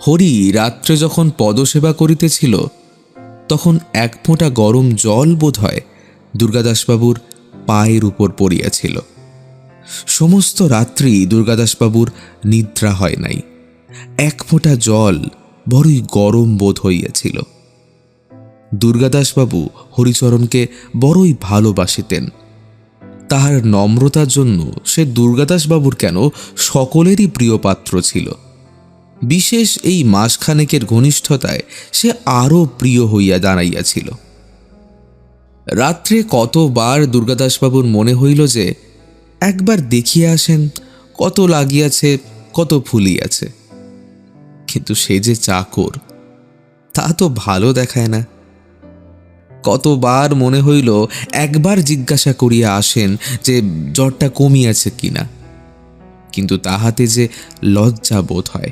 হরি রাত্রে যখন পদসেবা করিতেছিল তখন এক ফোঁটা গরম জল বোধ হয় দুর্গাদাসবাবুর পায়ের উপর পড়িয়াছিল। সমস্ত রাত্রি দুর্গাদাসবাবুর নিদ্রা হয় নাই। এক ফোঁটা জল বড়ই গরম বোধ হইয়াছিল। দুর্গাদাসবাবু হরিচরণকে বড়ই ভালোবাসিতেন। তাহার নম্রতার জন্য সে দুর্গাদাসবাবুর কেন সকলেরই প্রিয় পাত্র ছিল। বিশেষ এই মাসখানেকের ঘনিষ্ঠতায় সে আরও প্রিয় হইয়া দাঁড়াইয়াছিল। রাত্রে কতবার দুর্গাদাসবাবুর মনে হইল যে একবার দেখিয়া আসেন কত লাগিয়াছে, কত ফুলিয়াছে। কিন্তু সে যে চাকর, তা তো ভালো দেখায় না। কতবার মনে হইল একবার জিজ্ঞাসা করিয়া আসেন যে জ্বরটা কমিয়াছে কিনা, কিন্তু তাহাতে যে লজ্জা বোধ হয়।